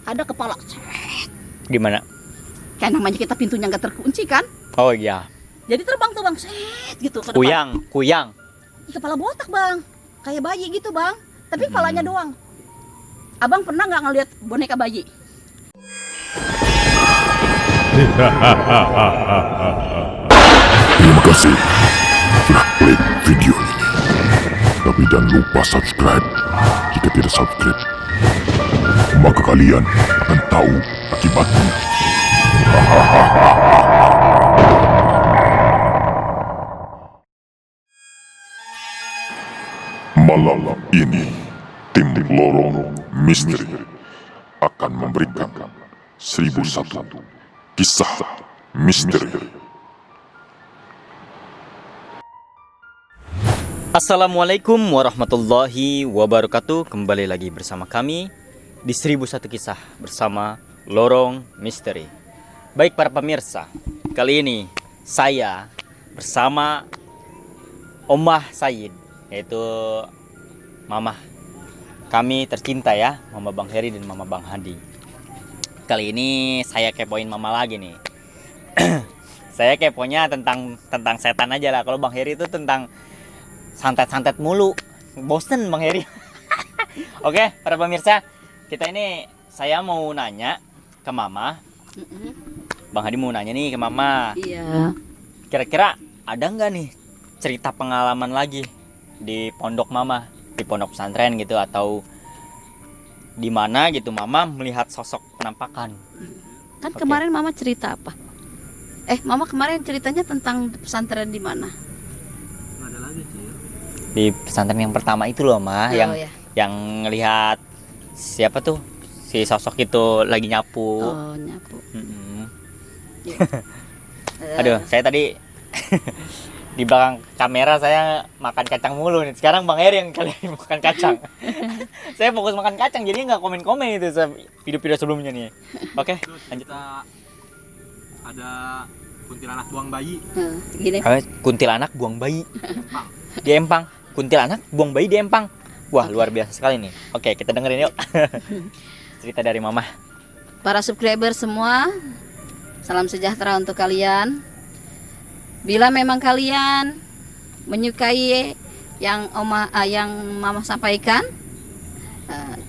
ada kepala. Di mana? Kayak namanya kita pintunya nggak terkunci kan? Oh iya. Jadi terbang tuh bang, set gitu ke depan. Kuyang. Kepala botak bang, kayak bayi gitu bang. Tapi kepalanya doang. Abang pernah nggak ngeliat boneka bayi? Terima kasih sudah klik video ini. Tapi jangan lupa subscribe. Jika tidak subscribe, maka kalian akan tahu akibatnya. Malam ini, tim Lorong Misteri akan memberikan 1001 kisah misteri. Assalamualaikum warahmatullahi wabarakatuh. Kembali lagi bersama kami di 1001 kisah bersama Lorong Misteri. Baik para pemirsa, kali ini saya bersama Omah Said, yaitu Mama kami tercinta ya, Mama Bang Heri dan Mama Bang Hadi. Kali ini saya kepoin Mama lagi nih. Saya keponya tentang setan aja lah. Kalau Bang Heri itu tentang santet-santet mulu. Bosen Bang Heri. Oke, para pemirsa, kita ini saya mau nanya ke Mama. Bang Hadi mau nanya nih ke Mama. Iya. Kira-kira ada nggak nih cerita pengalaman lagi di pondok Mama, di pondok pesantren gitu, atau di mana gitu Mama melihat sosok penampakan? Kan Oke. kemarin Mama cerita apa? Mama kemarin ceritanya tentang pesantren di mana? Di pesantren yang pertama itu loh, Ma, yang ya. yang ngelihat siapa tuh si sosok itu lagi nyapu. Oh, nyapu. Mm-mm. Iya. Aduh, saya tadi di belakang kamera saya makan kacang mulu nih. Sekarang Bang Heri yang kalian makan kacang. Saya fokus makan kacang, jadi nggak komen-komen itu video-video sebelumnya nih. Oke, lanjut. Kita ada kuntilanak buang bayi. Gini. Kuntilanak buang bayi di Empang. Kuntilanak buang bayi di Empang. Wah, luar biasa sekali nih. Oke, kita dengerin yuk. Cerita dari Mama. Para subscriber semua, salam sejahtera untuk kalian. Bila memang kalian menyukai yang Mama sampaikan,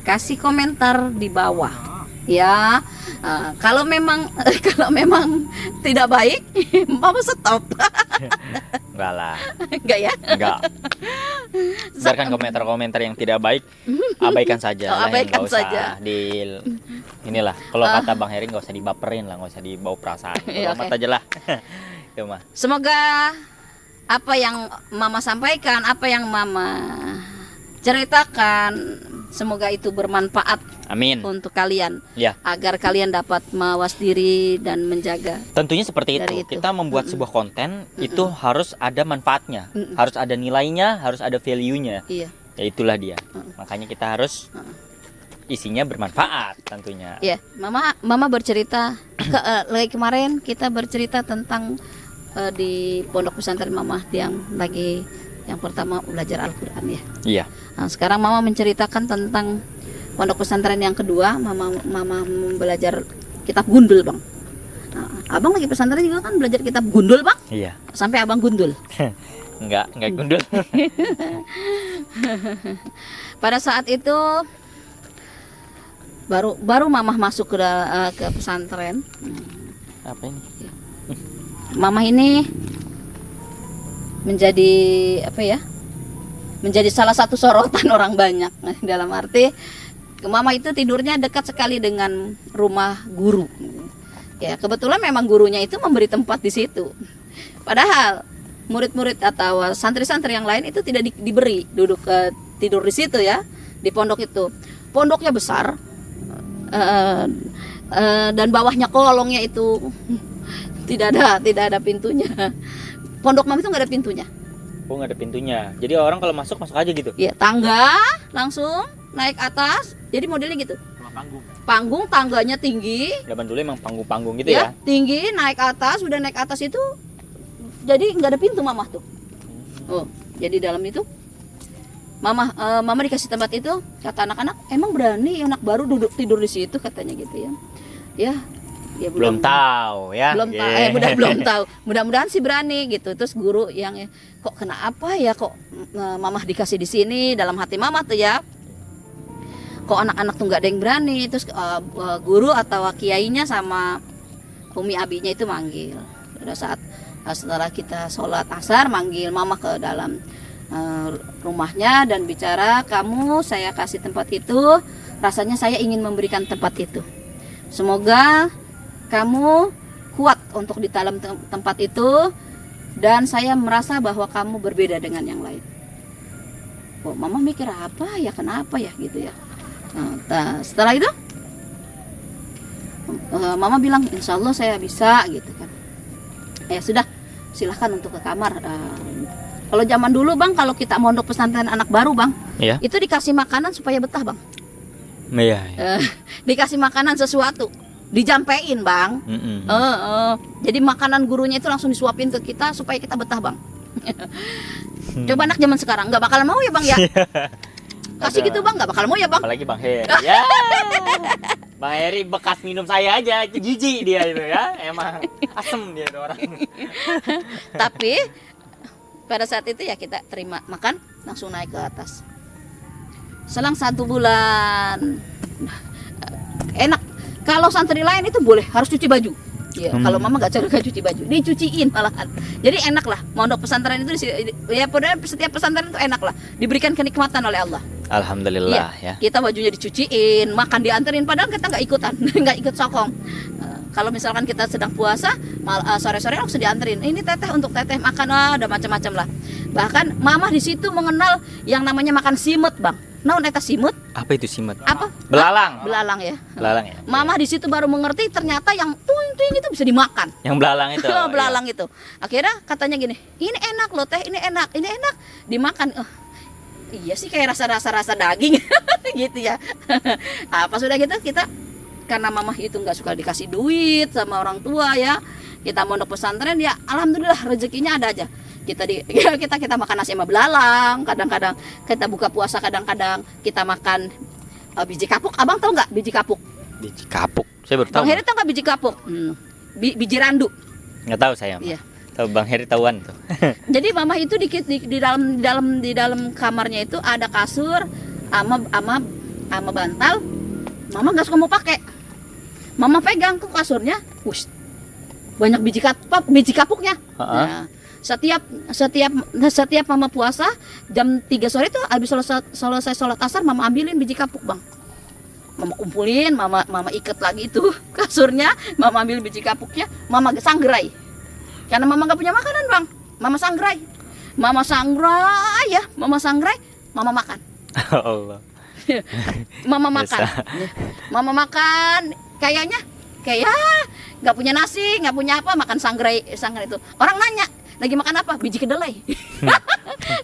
kasih komentar di bawah. Ya, kalau memang tidak baik, Mama stop. Enggak lah. Enggak ya? Enggak. Biarkan komentar-komentar yang tidak baik, abaikan saja. Oh, lah, abaikan nggak usah saja. Inilah, kalau kata Bang Heri nggak usah dibaperin lah, nggak usah dibawa perasaan. Iya, Hormat oke. aja lah. Itu mah. Semoga apa yang Mama sampaikan, apa yang Mama ceritakan, semoga itu bermanfaat Amin. untuk kalian, Ya. agar kalian dapat mawas diri dan menjaga. Tentunya seperti Dari itu. itu. Kita membuat sebuah konten itu harus ada manfaatnya, harus ada nilainya, harus ada value-nya. Iya. Ya itulah dia. Makanya kita harus isinya bermanfaat tentunya. Ya, Mama bercerita lagi kemarin kita bercerita tentang di pondok pesantren Mama yang pertama belajar Al-Qur'an ya. Iya. Nah, sekarang Mama menceritakan tentang pondok pesantren yang kedua, Mama belajar kitab gundul, Bang. Nah, Abang lagi pesantren juga kan belajar kitab gundul, Bang? Iya. Sampai Abang gundul. Enggak gundul. Pada saat itu baru Mama masuk ke pesantren. Apa ini? Mama ini menjadi menjadi salah satu sorotan orang banyak. Dalam arti Mama itu tidurnya dekat sekali dengan rumah guru. Ya, kebetulan memang gurunya itu memberi tempat di situ. Padahal murid-murid atau santri-santri yang lain itu tidak diberi tidur di situ ya, di pondok itu. Pondoknya besar dan bawahnya kolongnya itu tidak ada pintunya. Pondok Mama itu nggak ada pintunya. Oh, nggak ada pintunya. Jadi orang kalau masuk aja gitu. Ya, tangga langsung naik atas. Jadi modelnya gitu. Sama panggung. Panggung, tangganya tinggi. Zaman dulu emang panggung-panggung gitu ya. Tinggi, naik atas, udah naik atas itu jadi nggak ada pintu Mama tuh. Oh, jadi dalam itu Mama dikasih tempat itu, kata anak-anak, emang berani anak baru duduk tidur di situ, katanya gitu ya. Ya Belum tahu ya. belum tahu belum tahu, mudah-mudahan sih berani gitu. Terus guru yang kok kenapa ya kok mama dikasih di sini, dalam hati mama tuh ya, kok anak-anak tuh nggak ada yang berani. Terus guru atau kiainya sama umi abinya itu manggil pada saat setelah kita sholat asar, manggil mama ke dalam rumahnya dan bicara, kamu saya kasih tempat itu, rasanya saya ingin memberikan tempat itu, semoga kamu kuat untuk di dalam tempat itu, dan saya merasa bahwa kamu berbeda dengan yang lain. Kok mama mikir apa ya, kenapa ya gitu ya. Nah, setelah itu mama bilang insya Allah saya bisa gitu kan. Ya sudah, silahkan untuk ke kamar. Kalau zaman dulu bang, kalau kita mondok pesantren anak baru bang, Iya. itu dikasih makanan supaya betah bang. Iya. Dikasih makanan sesuatu, dijampein bang. Jadi makanan gurunya itu langsung disuapin ke kita supaya kita betah bang. Coba anak zaman sekarang nggak bakal mau ya bang ya. Kasih gitu bang, nggak bakal mau ya bang. Apalagi Bang Heri. Ya. Bang Heri bekas minum saya aja, itu jijik dia itu ya. Emang asem dia tuh orang. Tapi pada saat itu ya kita terima makan, langsung naik ke atas. Selang 1 bulan, enak. Kalau santri lain itu boleh harus cuci baju. Ya, kalau mama nggak cuci baju, dicuciin malahan. Jadi enak lah. Mondok pesantren itu ya pada setiap pesantren itu enak lah. Diberikan kenikmatan oleh Allah. Alhamdulillah ya. Kita bajunya dicuciin, makan dianterin, padahal kita nggak ikutan, nggak ikut sokong. Kalau misalkan kita sedang puasa, sore-sore langsung dianterin. Ini teteh untuk teteh makan, ada macam-macam lah. Bahkan mama di situ mengenal yang namanya makan simut bang. Naon eta simut? Apa itu simut? Apa? Belalang. Belalang ya. Belalang ya. Mama di situ baru mengerti ternyata yang tuing-tuing itu bisa dimakan. Yang belalang itu. Belalang itu. Akhirnya katanya gini, ini enak loh teh, ini enak dimakan. Iya sih kayak rasa daging gitu ya. Apa sudah gitu kita, karena mama itu nggak suka dikasih duit sama orang tua ya. Kita mondok pesantren ya, alhamdulillah rezekinya ada aja. Kita makan nasi sama belalang, kadang-kadang kita buka puasa, kadang-kadang kita makan biji kapuk. Abang tahu nggak biji kapuk? Biji kapuk. Saya baru tahu. Bang Heri tahu nggak biji kapuk? Biji randu. Nggak tahu saya. Iya. Tahu Bang Heri tahuan tuh. Jadi mama itu di dalam kamarnya itu ada kasur ama bantal. Mama nggak suka mau pakai. Mama pegang tuh kasurnya, banyak biji kapuknya. Nah, setiap mama puasa jam 3 sore itu habis selesai sholat asar, mama ambilin biji kapuk bang. Mama kumpulin, mama ikat lagi itu kasurnya, mama ambil biji kapuknya, mama sangrai. Karena mama nggak punya makanan bang, mama sangrai, mama makan. Allah. Mama makan, kayak nggak punya nasi, nggak punya apa, makan sangrai itu. Orang nanya lagi makan apa, biji kedelai.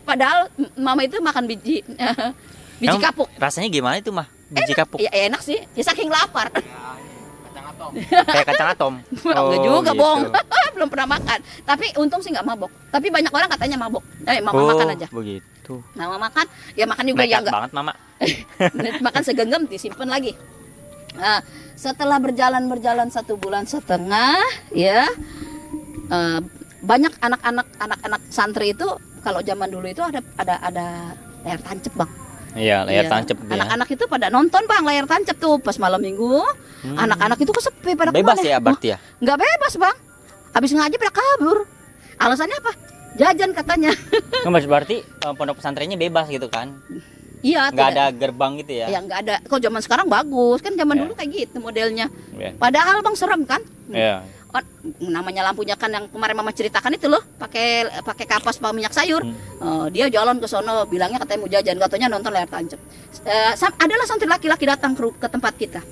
Padahal mama itu makan biji kapuk. Rasanya gimana itu mah? Biji kapuk. Ya enak sih, ya saking lapar. Kayak kacang atom. Enggak juga, gitu. Bong. Belum pernah makan. Tapi untung sih nggak mabok. Tapi banyak orang katanya mabok. Mama makan aja. Begitu. Mama makan, ya makan juga ya Nekat enggak. banget mama. Makan segenggam disimpan lagi. Nah, setelah berjalan 1,5 bulan, ya banyak anak-anak santri itu, kalau zaman dulu itu ada layar tancap bang. Iya, layar tancap dia. Anak-anak itu pada nonton bang layar tancap tuh pas malam minggu. Anak-anak itu kesepi pada Bebas kemana? ya berarti ya? Nggak bebas bang. Habis ngaji pada kabur. Alasannya apa? Jajan katanya. Nggak, berarti pondok pesantrennya bebas gitu kan? Iya. Nggak ada gerbang gitu ya? Ya nggak ada. Kok zaman sekarang bagus kan, zaman Ya. dulu kayak gitu modelnya. Iya. Padahal bang serem kan? Iya. Namanya lampunya kan yang kemarin mama ceritakan itu loh, pakai kapas minyak sayur. Dia jalan ke sono, bilangnya katanya mau jajan, katanya nonton layar tancap. Adalah santri laki-laki datang ke tempat kita.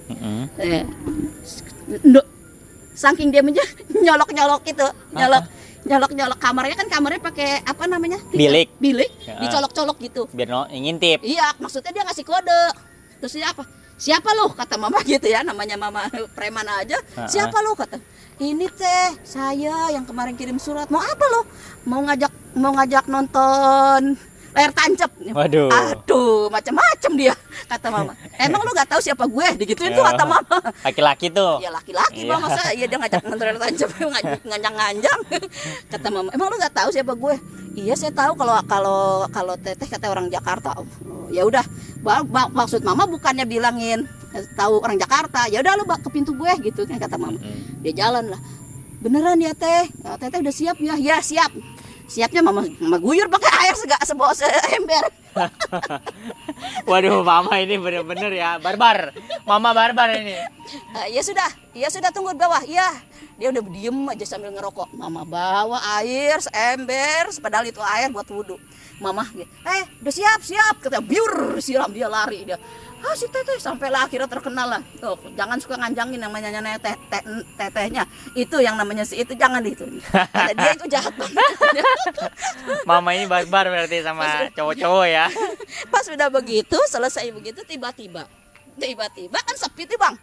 Saking dia nyolok itu, nyolok kamarnya kan, kamarnya pakai apa namanya? Bilik. Ya. Dicolok-colok gitu. Biar ngintip. Iya, maksudnya dia ngasih kode. Terus dia apa? Siapa lo? Kata mama gitu ya, namanya mama preman aja. Siapa lo? Kata. Ini teh saya yang kemarin kirim surat. Mau apa lo? Mau ngajak nonton layar tancap. Waduh. Aduh, macam-macam dia kata mama. Emang lu nggak tahu siapa gue? Digituin tuh kata mama. Laki-laki tuh. Ya laki-laki Iya. bang, masa iya dia ngajak nonton layar tancap nganjang-nganjang. Kata mama, emang lu nggak tahu siapa gue? Iya saya tahu kalau teteh kata orang Jakarta. Oh, ya udah, maksud mama bukannya bilangin tahu orang Jakarta. Ya udah lu ke pintu gue gitu kan kata mama. Dia jalan lah. Beneran ya teh? Teteh udah siap ya? Ya siap. Siapnya mama guyur pakai air sebawa seember. Waduh, mama ini bener-bener ya barbar. Mama barbar ini. Ya sudah tunggu di bawah. Iya. Dia udah diem aja sambil ngerokok. Mama bawa air seember, padahal itu air buat wudhu. Mama, udah siap. Kata biur, siram dia lari dia. Si teteh sampai lah akhirnya terkenal lah. Tuh, jangan suka nganjangin namanya tetehnya. Itu yang namanya si itu jangan itu. Karena dia itu jahat banget. Mama ini barbar berarti sama cowok-cowok ya. Pas udah begitu, selesai begitu tiba-tiba kan sepi tuh bang.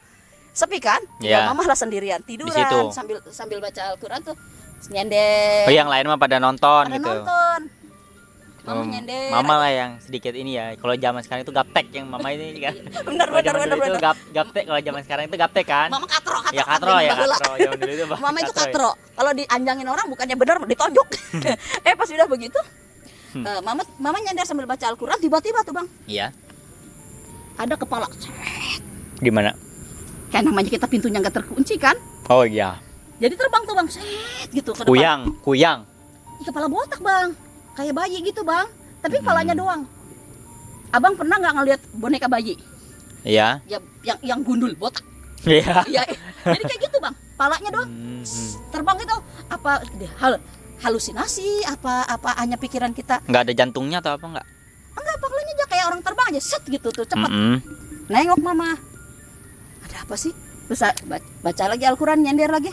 Sepi kan? Iya. Mama lah sendirian tiduran Di situ. sambil baca Al-Quran tuh nyender. Oh, yang lain mah pada nonton Pada gitu. nonton. Mama nyender. Mama lah yang sedikit ini ya. Kalau zaman sekarang itu gaptek yang mama ini kan. Bener. Itu gaptek, kalau zaman sekarang itu gaptek kan. Mama katro. Ya katro. Zaman dulu itu Mama itu katro. Kalau dianjangin orang bukannya bener ditonjok. Pas udah begitu, mama nyender sambil baca Al-Quran, tiba-tiba tuh bang, Iya. ada kepala. Di mana? Kayak namanya kita pintunya nggak terkunci kan, Oh iya. jadi terbang tuh bang, set gitu ke depan. Kuyang. Ih, kepala botak bang, kayak bayi gitu bang, tapi kepalanya doang. Abang pernah nggak ngelihat boneka bayi? Iya. Ya, yang gundul botak. Iya. Ya, jadi kayak gitu bang, palanya doang. Terbang itu apa? Halusinasi? Apa hanya pikiran kita? Nggak ada jantungnya atau apa nggak? Enggak, palanya aja kayak orang terbang aja, set gitu tuh, cepet. Mm-mm. Nengok mama, ada apa sih? Terus baca lagi Al-Quran, nyender lagi.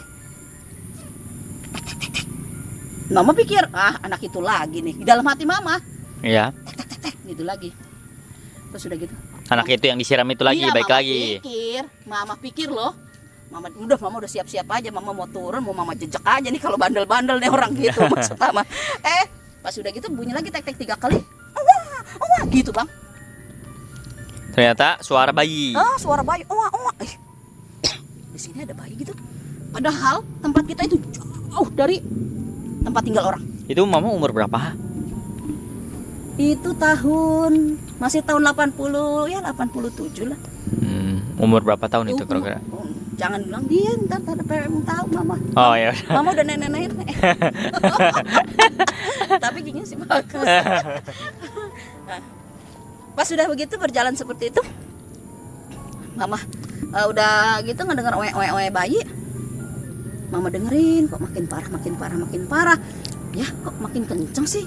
Mama pikir, anak itu lagi nih. Di dalam hati mama, Iya. gitu lagi. Terus udah gitu. Anak itu yang disiram itu lagi, Iya, baik mama lagi. Mama pikir loh. Mama udah siap-siap aja. Mama mau turun, mau mama jejak aja nih kalau bandel-bandel nih orang gitu maksud mama. Pas udah gitu bunyi lagi tek-tek 3 kali. Wah, gitu bang. Ternyata suara bayi. Suara bayi. Di sini ada bayi gitu. Padahal tempat kita itu jauh dari tempat tinggal orang. Itu mama umur berapa? Itu masih tahun 80, ya 87 lah. Umur berapa tahun itu kira-kira? Jangan bilang dia, ntar pengen tahu mama. Oh ya. Mama udah nenek-nenek. Tapi giginya sih bagus. Pas sudah begitu berjalan seperti itu, mama udah gitu ngedenger oe bayi. Mama dengerin kok makin parah. Ya kok makin kenceng sih.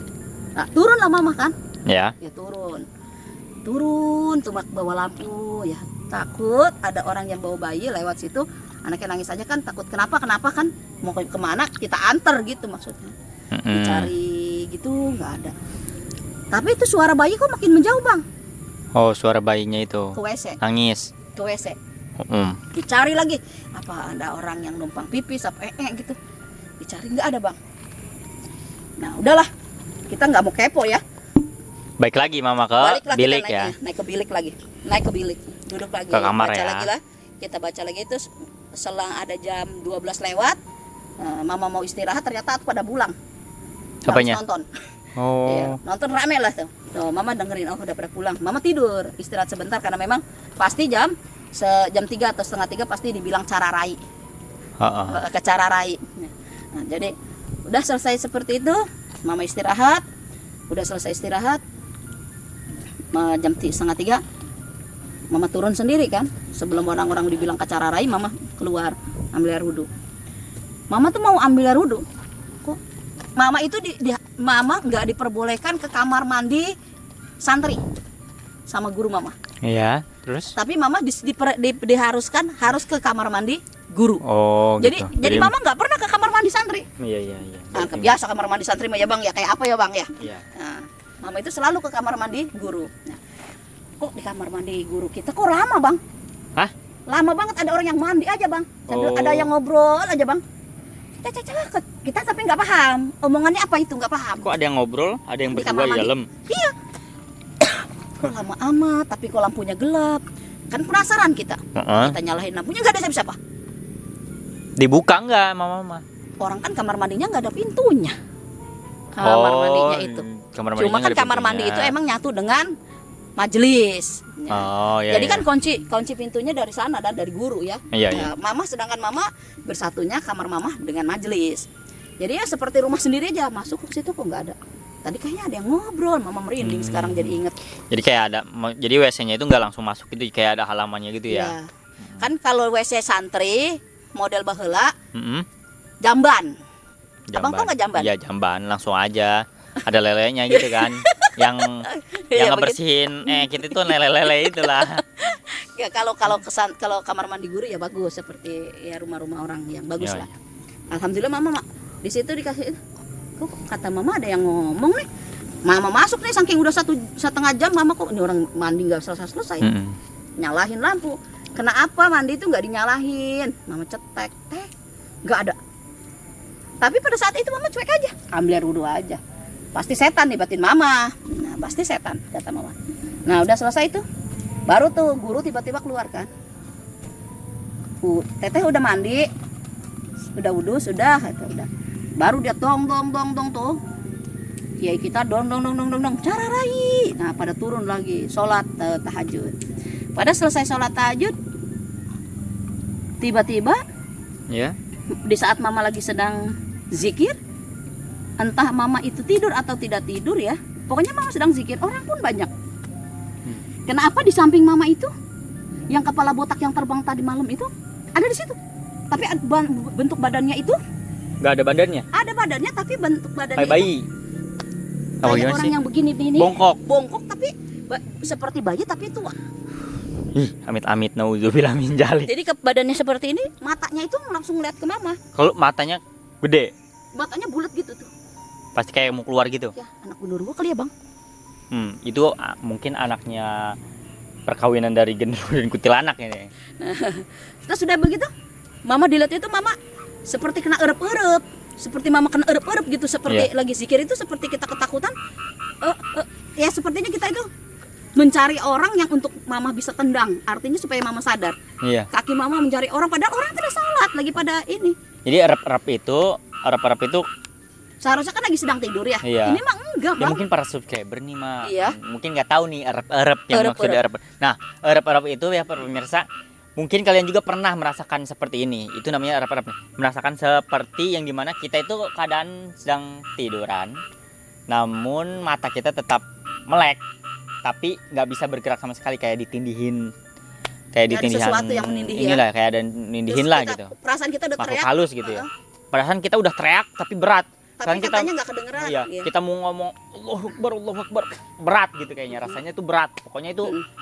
Nah, turun lah mama kan. Ya. Ya turun tuh bawa lampu ya, takut ada orang yang bawa bayi lewat situ, anaknya nangis aja kan, takut kenapa kan, mau kemana kita antar gitu maksudnya. Dicari gitu nggak ada, tapi itu suara bayi kok makin menjauh bang. Oh, suara bayinya itu Ke WC, nangis. Dicari lagi, apa ada orang yang numpang pipis apa gitu, dicari nggak ada bang. Nah udahlah, kita nggak mau kepo ya. Baik lagi mama ke Balik lagi bilik kita ya. naik ke bilik, duduk lagi, Ke kamar baca ya. lagi lah. Kita baca lagi itu selang ada jam 12 lewat, mama mau istirahat, ternyata aku pada pulang. Apanya? Nonton. Oh. Iya, nonton rame lah tuh. Mama dengerin, udah pada pulang. Mama tidur, istirahat sebentar karena memang pasti jam 3 atau setengah 3 pasti dibilang cara rai. Ke cara rai. Nah, jadi udah selesai seperti itu, mama istirahat. Udah selesai istirahat, jam setengah 3 mama turun sendiri kan, sebelum orang-orang dibilang ke cara rai, mama keluar ambil air wudhu. Mama tuh mau ambil air wudhu, kok mama itu mama nggak diperbolehkan ke kamar mandi santri sama guru mama. Iya, terus? Tapi mama diharuskan harus ke kamar mandi guru. Oh, Jadi gitu. jadi mama nggak pernah ke kamar mandi santri. Iya. Nah, biasa kamar mandi santri mah ya bang ya, kayak apa ya bang ya. Iya. Nah, mama itu selalu ke kamar mandi guru. Nah, kok di kamar mandi guru kita kok lama bang? Hah? Lama banget, ada orang yang mandi aja bang. Oh. Ada yang ngobrol aja bang. Kita tapi nggak paham omongannya apa itu, nggak paham. Kok ada yang ngobrol, ada yang Di berdua kamar di mandi. dalam? Iya, kok lama amat, tapi kok lampunya gelap. Kan penasaran kita. Heeh. Kita nyalahin lampunya, nggak ada siapa-siapa. Dibuka nggak mama? Orang kan kamar mandinya nggak ada pintunya. Kamar mandinya itu. Kamar Cuma mandinya kan nggak ada kamar mandi pintunya. itu emang nyatu dengan majelis. Ya. Oh iya. Jadi iya. kan kunci pintunya dari sana dan dari guru ya. Iya, Nah, iya. Mama sedangkan mama bersatunya kamar mama dengan majelis. Jadi ya seperti rumah sendiri aja, masuk ke situ kok nggak ada. Tadi kayaknya ada yang ngobrol, mama merinding sekarang jadi inget. Jadi kayak ada, jadi WC-nya itu nggak langsung masuk gitu, kayak ada halamannya gitu ya. Ya. Kan kalau WC santri model baheula Mm-mm. jamban. Abang tau nggak jamban? Iya jamban, langsung aja. Ada lelenya gitu kan, yang Iya, ngebersihin kita itu lele-lele itulah. Ya kalau kamar mandi guru ya bagus seperti ya rumah-rumah orang yang bagus Ya, lah. Alhamdulillah mama di situ dikasih. Kok kata mama ada yang ngomong nih. Mama masuk nih saking udah 1,5 jam mama kok ini orang mandi nggak selesai. Mm-mm. Nyalahin lampu. Kenapa mandi itu nggak dinyalahin? Mama cetek, nggak ada. Tapi pada saat itu mama cuek aja, ambil air wudhu aja. Pasti setan libatin mama. Nah pasti setan kata mama. Nah udah selesai itu, baru tuh guru tiba-tiba keluar kan. Teteh udah mandi, udah wudhu sudah, kata udah. Baru dia dong tuh. Kiai kita dong cara rai. Nah pada turun lagi sholat tahajud. Pada selesai sholat tahajud, tiba-tiba Ya. di saat mama lagi sedang zikir, entah mama itu tidur atau tidak tidur ya, pokoknya mama sedang zikir, orang pun banyak. Kenapa di samping mama itu, yang kepala botak yang terbang tadi malam itu ada di situ, tapi bentuk badannya itu Nggak ada badannya. ada badannya, tapi bentuk badannya Kayak bayi. itu Apa kayak gimana orang sih? yang begini bongkok tapi seperti bayi tapi tua. Ih, amit-amit nauzubillah min dzalik. Jadi badannya seperti ini, matanya itu langsung lihat ke mama, Kalau matanya gede, matanya bulat gitu tuh. pasti kayak mau keluar gitu. Ya anak gunur gua kali ya bang. Itu mungkin anaknya perkawinan dari genderuwo dan kuntilanak ini. Kita sudah begitu, mama dilihat itu mama seperti kena erep-erep, seperti mama kena erep-erep gitu, seperti lagi zikir itu seperti kita ketakutan. Ya sepertinya kita itu mencari orang yang untuk mama bisa tendang, artinya supaya mama sadar. Iya. Kaki mama mencari orang, padahal orang pada sholat lagi pada ini. Jadi erep-erep itu Seharusnya kan lagi sedang tidur ya. Iya. Ini mah enggak ya bang. mungkin para subscriber nih mah Iya. mungkin nggak tahu nih erep-erep yang maksudnya erep. Nah, erep-erep itu ya para pemirsa, mungkin kalian juga pernah merasakan seperti ini. Itu namanya erep-erep. Merasakan seperti yang dimana kita itu keadaan sedang tiduran, namun mata kita tetap melek, tapi nggak bisa bergerak sama sekali, kayak ditindihin. Kayak Ada ditindihan. sesuatu yang menindih ya. Inilah kayak ada nindihin lah gitu. Perasaan kita udah Makhluk teriak. halus gitu ya. Perasaan kita udah teriak tapi berat. Tapi Sekarang katanya nggak kedengeran. Iya, kita mau ngomong Allahu Akbar, berat gitu kayaknya, rasanya tuh berat. Pokoknya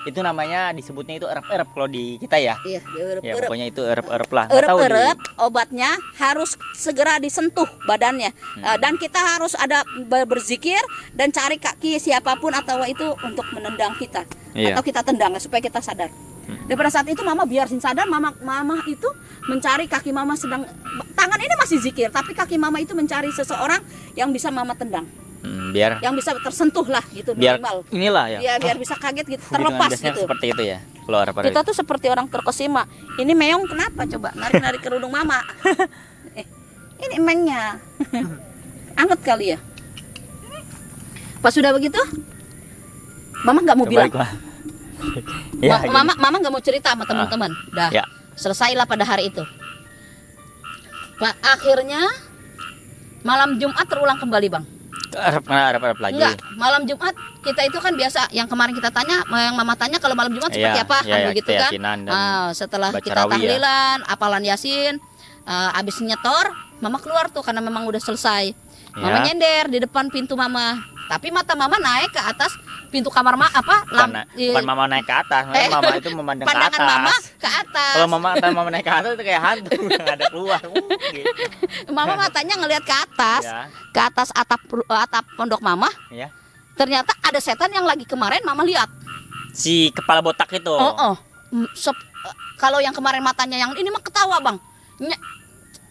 itu namanya disebutnya itu erep-erep kalau di kita ya. Iya, Ya erep-erep. pokoknya itu erep-erep lah. Nggak tahu Erep-erep obatnya harus segera disentuh badannya. Dan kita harus ada berzikir dan cari kaki siapapun atau itu untuk menendang kita. Iya. Atau kita tendang supaya kita sadar. Dan pada saat itu mama biarin sadar, mama itu mencari kaki mama sedang, tangan ini masih zikir, tapi kaki mama itu mencari seseorang yang bisa mama tendang, biar yang bisa tersentuh lah gitu biar minimal. inilah ya. Ya biar bisa kaget gitu, Gitu kan, terlepas biasanya gitu. seperti itu ya. Kalau erep-erep. Kita tuh seperti orang terkesima. Ini meong kenapa coba narik-narik kerudung mama? Ini emangnya anget kali ya. Pas sudah begitu, mama nggak mau bilang. Kebalik lah. Ya, gini. Mama nggak mau cerita sama teman-teman. Dah. Ya. Selesailah pada hari itu. Akhirnya malam Jumat terulang kembali, Bang. Erep-erep lagi. Enggak, malam Jumat kita itu kan biasa yang kemarin kita tanya, yang mama tanya kalau malam Jumat seperti Iya, apa, iya, kan iya, begitu kan? keyakinan dan Setelah baca kita rawi ya. tahlilan, apalan Yasin, abis nyetor, mama keluar tuh karena memang udah selesai. Mama Ya. nyender di depan pintu mama, tapi mata mama naik ke atas pintu kamar Bukan mama naik ke atas, mama itu memandang ke pandangan atas. mama ke atas. Kalau mama naik ke atas itu kayak hantu yang ada keluar. Gitu. Mama matanya ngelihat ke atas, Ya. ke atas atap pondok mama. Ya. Ternyata ada setan yang lagi kemarin mama lihat. Si kepala botak itu. Kalau yang kemarin matanya yang ini mah ketawa bang,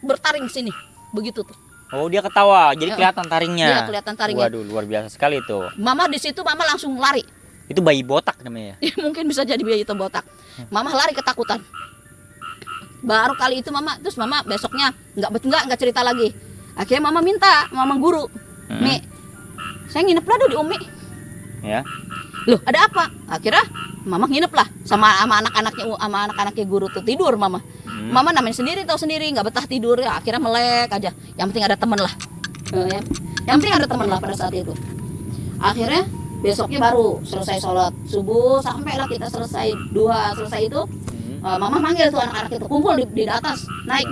bertaring sini, begitu tuh. Oh, dia ketawa, jadi kelihatan taringnya. Iya, kelihatan taringnya. Waduh, luar biasa sekali itu. Mama di situ mama langsung lari Itu bayi botak namanya. Ya, mungkin bisa jadi bayi itu botak. Mama lari ketakutan. Baru kali itu mama, terus mama besoknya nggak cerita lagi. Akhirnya mama minta, mama guru, Mi, saya nginep lah di Umi. Ya. Loh, ada apa? Akhirnya mama nginep lah sama anak-anaknya guru tuh, tidur mama. Mama namanya sendiri, tahu sendiri, nggak betah tidur ya. Akhirnya melek aja. Yang penting ada temen lah. Yang penting ada temen lah pada saat itu. Akhirnya besoknya baru selesai sholat subuh, sampai lah kita selesai itu. Mama manggil tuh anak-anak itu, kumpul di atas, naik.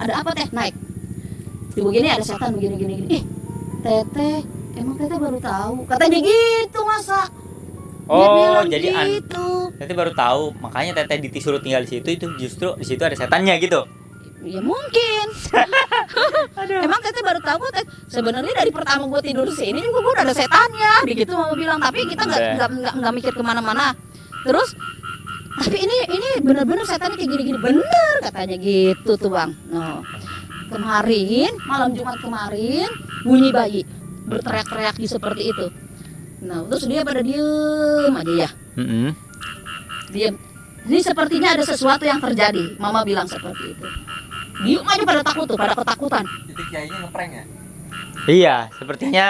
Ada apa teh? Naik. Di begini ada setan begini. Teteh, emang teteh baru tahu. Katanya gitu masa. Dia bilang jadi gitu. Teteh baru tahu, makanya teteh disuruh tinggal di situ, itu justru di situ ada setannya gitu. Ya mungkin. Emang teteh baru tahu kok. Sebenarnya dari pertama gue tidur di sini juga gue udah ada setannya, begitu mama bilang. Tapi kita nggak mikir kemana-mana. Terus, tapi ini bener-bener setannya kayak gini-gini, bener katanya gitu tuh bang. No. Kemarin malam Jumat kemarin bunyi bayi berteriak-teriak seperti itu. Nah terus dia pada diem aja ya. Diem. Ini sepertinya ada sesuatu yang terjadi. Mama bilang seperti itu. Diem aja pada takut tuh, pada ketakutan. Itu kiainya ngeprank ya? Iya, sepertinya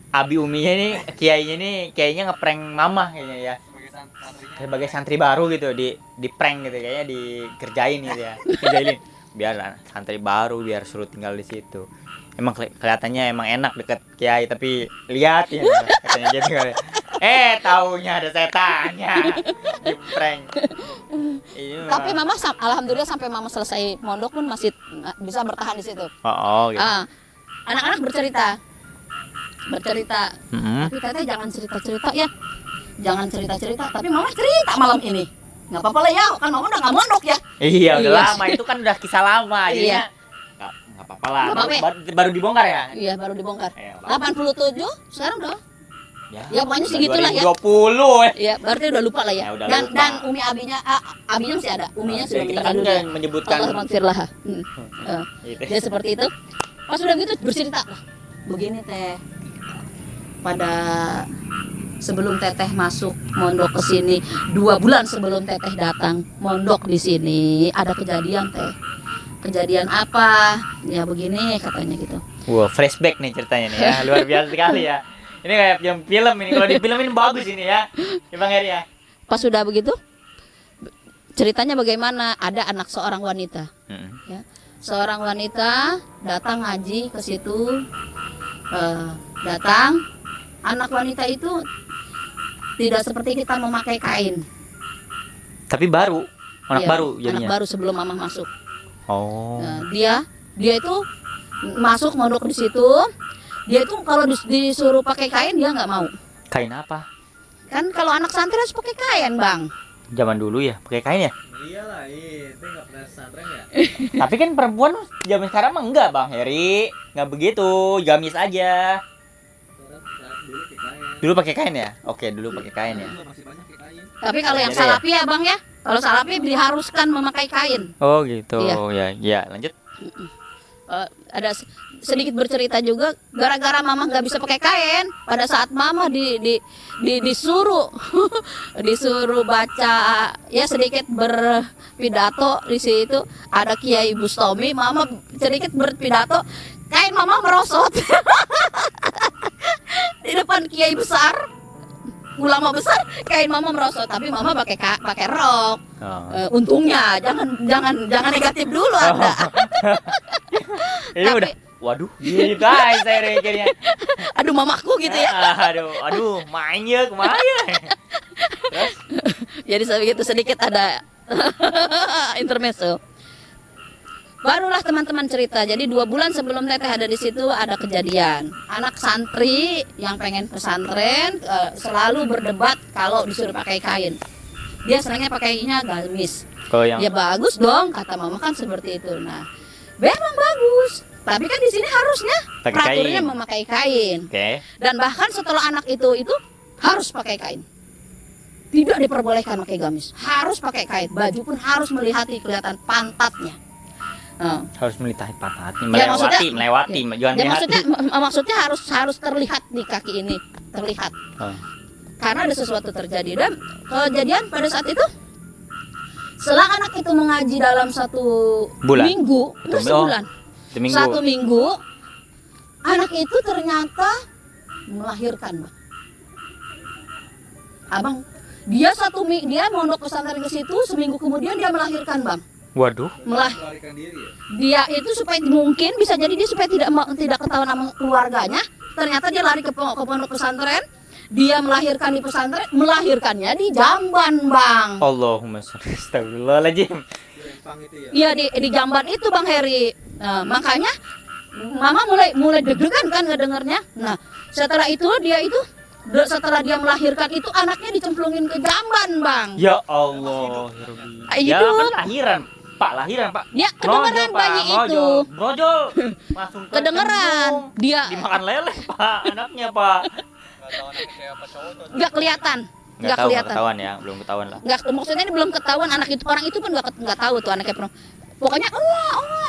Abi Uminya ini kiainya ini kayaknya ngeprank mama kayaknya ya. Sebagai santri baru gitu, di prank gitu kayaknya, dikerjain gitu ya. Kerjain. Biar santri baru, biar suruh tinggal di situ. Emang kelihatannya emang enak deket kiai, tapi lihat ya katanya gitu kali. Taunya ada setannya. Di prank. Tapi mama alhamdulillah sampai mama selesai mondok pun masih bisa bertahan di situ. Gitu. Anak-anak bercerita. Tapi teteh jangan cerita-cerita ya. Jangan cerita-cerita, tapi mama cerita malam ini. Nggak apa-apa lah ya, kan mama udah nggak mondok ya. Iya, udah lama, itu kan udah kisah lama. Jadinya nggak apa-apa lah. Baru dibongkar ya? Iya, baru dibongkar. 87, sekarang udah. Ya pokoknya segitulah ya. 20 Iya, berarti udah lupa lah ya. Udah Dan lupa. dan Umi abinya masih ada. Uminya sudah kita meninggal kan dunia. udah menyebutkan Allah maghfirlah. gitu. Dia seperti itu. Pas udah gitu bercerita, begini teh. Pada sebelum teteh masuk mondok ke sini, 2 bulan sebelum teteh datang mondok di sini, ada kejadian teh. Kejadian apa? Ya begini katanya gitu. Wah, flashback nih ceritanya nih ya. Luar biasa sekali ya. Ini kayak film ini. Kalau di film ini bagus ini ya. Bang Heri ya. Pas sudah begitu, ceritanya bagaimana? Ada anak seorang wanita. Ya. Seorang wanita datang ngaji ke situ. Datang, anak wanita itu tidak seperti kita memakai kain. Tapi baru, anak Iya, baru jadinya. Anak baru sebelum mama masuk. Oh. Nah, dia itu masuk mondok di situ. Dia itu kalau disuruh pakai kain dia nggak mau. Kain apa? Kan kalau anak santri harus pakai kain, Bang. Zaman dulu ya, pakai kain ya? Iyalah, itu nggak pernah pesantren ya. Tapi kan perempuan zaman sekarang mah enggak, Bang Heri. Enggak begitu, gamis aja. Dulu pakai kain ya? Oke, dulu pakai kain ya. Masih banyak kain. Tapi kalau yang Jadi salafi ya, Bang ya. Kalau salafi diharuskan memakai kain. Oh gitu. Iya. Ya, lanjut. Ada sedikit bercerita juga gara-gara mama nggak bisa pakai kain pada saat mama disuruh disuruh baca ya sedikit berpidato di situ, ada Kiai Bustomi, mama sedikit berpidato, kain mama merosot di depan Kiai besar, ulama besar, kain mama merosot, tapi mama pakai rok. Untungnya jangan negatif dulu Anda. Ini Tapi- udah. Waduh, gitu guys saya mikirnya. Aduh mamaku gitu ya. Aduh, mainnya kemana? Terus? Jadi begitu sedikit ada intermezzo. Barulah teman-teman cerita. Jadi 2 bulan sebelum teteh ada di situ ada kejadian. Anak santri yang pengen pesantren selalu berdebat kalau disuruh pakai kain. Dia senangnya pakainya gamis. Kalau yang Ya bagus dong kata mama kan seperti itu. Nah, memang bagus. Tapi kan di sini harusnya Pakai peraturannya kain. memakai kain. Oke. Dan bahkan setelah anak itu harus pakai kain. Tidak diperbolehkan pakai gamis. Harus pakai kain. Baju pun harus melihati kelihatan pantatnya. Harus melintasi pantatnya, Ya, melewati, jangan Ya, melewati. maksudnya harus terlihat di kaki ini, terlihat. karena ada sesuatu terjadi. Dan kejadian pada saat itu, setelah anak itu mengaji dalam 1 Bulan. minggu, enggak sebulan, Seminggu. 1 minggu, anak itu ternyata melahirkan, Bang. Abang, dia dia mondok pesantren ke situ, seminggu kemudian dia melahirkan, Bang. Waduh. Melarikan diri ya. Dia itu supaya mungkin bisa jadi dia supaya tidak ketahuan sama keluarganya, ternyata dia lari ke pondok pesantren, dia melahirkan di pesantren, melahirkannya di Jamban, Bang. Allahumma sholli astagfirullahaladzim. Di Rempang itu ya. Iya di Jamban itu, Bang Heri. Nah, makanya Mama mulai deg-degan kan ngedengernya. Nah, setelah dia melahirkan itu anaknya dicemplungin ke Jamban, Bang. Ya Allah, ya Rabbi. Ya Itu. kan lahiran Pak. Dia kedengeran bayi itu. Brojol. Langsung Kedengeran. Dia dimakan lele Pak, anaknya Pak. Enggak tahu anaknya kayak apa cowok tuh. nggak kelihatan. Nggak ketahuan ya, belum ketahuan lah. Nggak, maksudnya ini belum ketahuan anak itu, orang itu pun nggak tahu tuh anaknya pernah. Pokoknya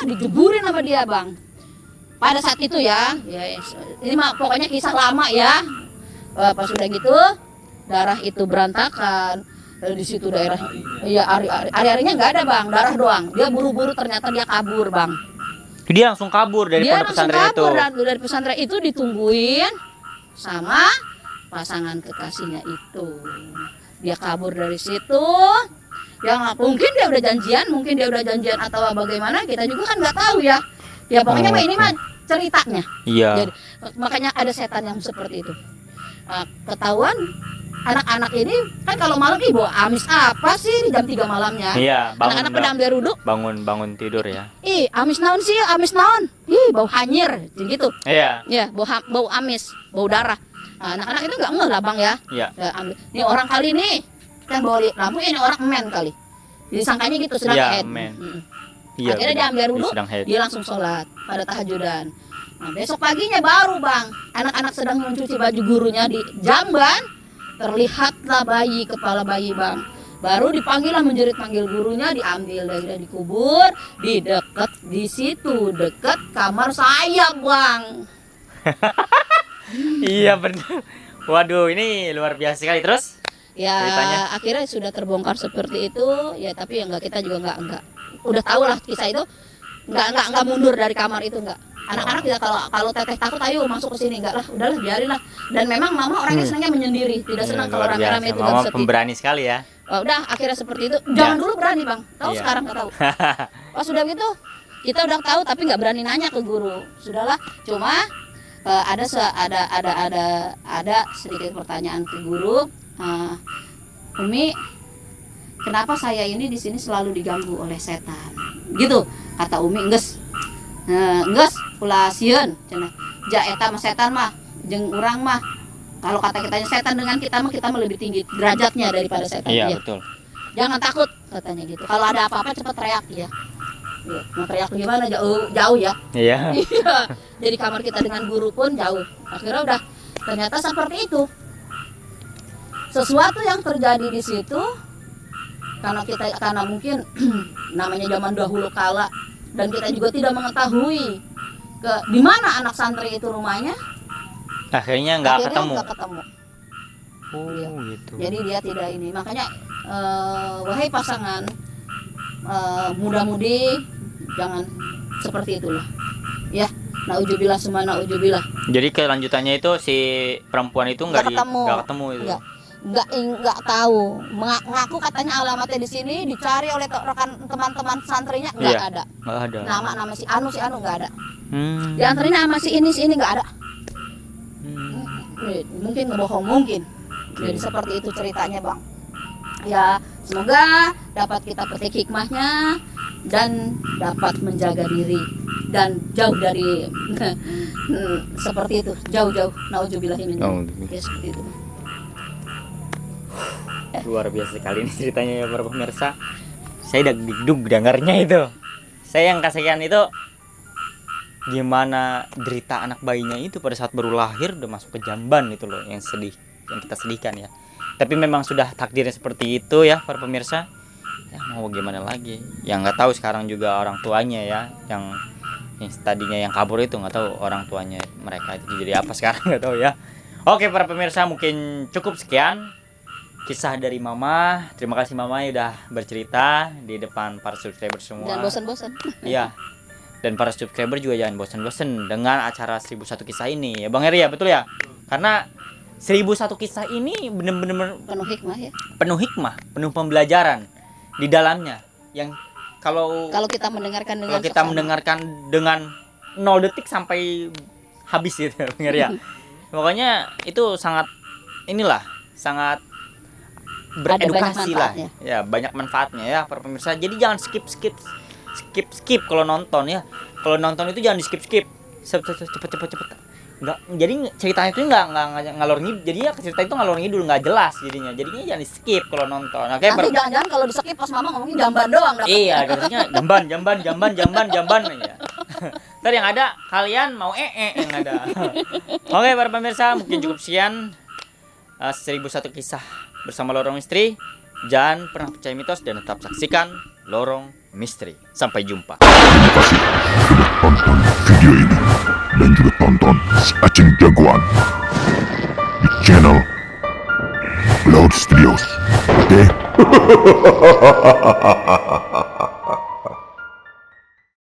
dijeburin sama dia, Bang. Pada saat itu ya ini mah pokoknya kisah lama ya. Pas sudah gitu darah itu berantakan. Di situ daerah, iya hari-harinya nggak ada, Bang, darah doang. Dia buru-buru ternyata dia kabur, Bang. Dia langsung kabur dari Dia pondok langsung pesantren itu. kabur dari pesantren itu, ditungguin sama pasangan kekasihnya itu. Dia kabur dari situ. Ya mungkin dia udah janjian atau bagaimana, kita juga kan nggak tahu ya. Ya pokoknya mah ini mah ceritanya. Iya. Jadi, makanya ada setan yang seperti itu. Nah, ketahuan anak-anak ini kan kalau malam bawa amis apa sih di jam 3 malamnya? Iya, Anak-anak pada ambil duduk. bangun tidur ya. Amis naon sih, amis naon? Bau hanyir, gitu. Iya. Ya, bau amis, bau darah. Nah, anak-anak itu nggak ngeh lah, Bang ya. Iya. Ya, ambil. Ini orang kali nih kan bawa lampu, ini orang men kali. Jadi sangkanya gitu sedang Iya, head. men. Mm-mm. Iya. Akhirnya dia ambil dulu, sedang head. dia langsung sholat pada tahajudan. Nah, besok paginya baru, Bang, anak-anak sedang mencuci baju gurunya di Jamban, terlihatlah kepala bayi, Bang. Baru dipanggil lah, menjerit-panggil gurunya, diambil dan dikubur di dekat kamar saya, Bang. Iya benar. Waduh, ini luar biasa sekali. Terus? Ya, Ceritanya? akhirnya sudah terbongkar seperti itu. Ya, tapi ya kita juga nggak udah tahu lah kisah itu. Nggak mundur dari kamar itu, nggak. Anak-anak tidak, kalau teteh takut ayo masuk ke sini, enggak lah, udahlah biarin lah. Dan memang mama orangnya senangnya menyendiri, tidak senang kalau Luar rame-rame biasa. itu Mama sedih. pemberani sekali ya. Udah akhirnya seperti itu. Jangan dulu berani, Bang. Tahu Iya. sekarang nggak tahu. Pas sudah gitu kita udah tahu tapi nggak berani nanya ke guru. Sudahlah, cuma ada sedikit pertanyaan ke guru. Umi, kenapa saya ini di sini selalu diganggu oleh setan? Gitu kata Umi. Enggeus ulah sieun cenah. Ja eta mah setan mah jeung urang mah. Kalau kata kitanya setan dengan kita mah lebih tinggi derajatnya daripada setan. Iya, Ya. betul. Jangan takut katanya gitu. Kalau ada apa-apa cepat teriak ya. Ya, mau teriak gimana jauh ya. Iya. Iya. Jadi kamar kita dengan guru pun jauh. Akhirnya udah ternyata seperti itu. Sesuatu yang terjadi di situ karena mungkin namanya zaman dahulu kala dan kita juga tidak mengetahui di mana anak santri itu rumahnya. Akhirnya nggak Akhirnya ketemu. nggak ketemu. Oh, Iya. gitu. Jadi dia tidak ini. Makanya wahai pasangan muda-mudi jangan seperti itulah. Ya, naujubillah summa naujubillah. Jadi kelanjutannya itu si perempuan itu nggak ketemu. nggak ketemu itu. Nggak tahu. Ngaku katanya alamatnya di sini, dicari oleh rekan teman-teman santrinya nggak Iya. ada. Nggak ada. Nama si Anu nggak ada. Hmm. Diantaranya sama si ini nggak ada. Hmm. Mungkin ngebohong mungkin. Jadi seperti itu ceritanya, Bang. Ya, semoga dapat kita petik hikmahnya dan dapat menjaga diri dan jauh dari seperti itu, jauh-jauh. Nauzubillahi min dzalik. Ya, seperti itu. Luar biasa sekali ini ceritanya ya para pemirsa. Saya deg-deg dengarnya itu. Saya yang kasihan itu gimana derita anak bayinya itu pada saat baru lahir udah masuk ke jamban itu loh, yang sedih, yang kita sedihkan ya. Tapi memang sudah takdirnya seperti itu ya para pemirsa. Ya mau gimana lagi? Yang nggak tahu sekarang juga orang tuanya ya, yang tadinya yang kabur itu nggak tahu orang tuanya mereka itu jadi apa sekarang, nggak tahu ya. Oke para pemirsa, mungkin cukup sekian kisah dari Mama. Terima kasih Mama udah bercerita di depan para subscriber semua. Jangan bosan-bosan. Iya. Dan para subscriber juga jangan bosan-bosan dengan acara 1001 kisah ini ya Bang Heri ya, betul ya? Karena 1001 kisah ini bener-bener Penuh hikmah ya. penuh hikmah, penuh pembelajaran di dalamnya. Yang kalau Kita mendengarkan dengan kalau kita seksama. mendengarkan dengan 0 detik sampai habis gitu Bang Heri ya. Pokoknya itu sangat sangat beredukasi banyak lah. manfaatnya. Ya, banyak manfaatnya ya para pemirsa. Jadi jangan skip kalau nonton ya. Kalau nonton itu jangan di skip. Cepet. Enggak, jadi ceritanya itu enggak ngalor ngidul. Jadi ya cerita itu ngalor ngidul, enggak jelas jadinya. Jadinya jangan di skip kalau nonton. Oke, Nanti jangan-jangan kalau di skip pas mama ngomongin jamban doang dapat. iya, dengarnya jamban ya. Ntar yang ada kalian mau yang ada. Oke, para pemirsa, mungkin cukup sekian 1001 kisah bersama Lorong Misteri. Jangan pernah percaya mitos dan tetap saksikan Lorong Misteri. Sampai jumpa. Tonton video ini dan juga tonton si Aceng Jagoan di channel Cloud Studios. Oke?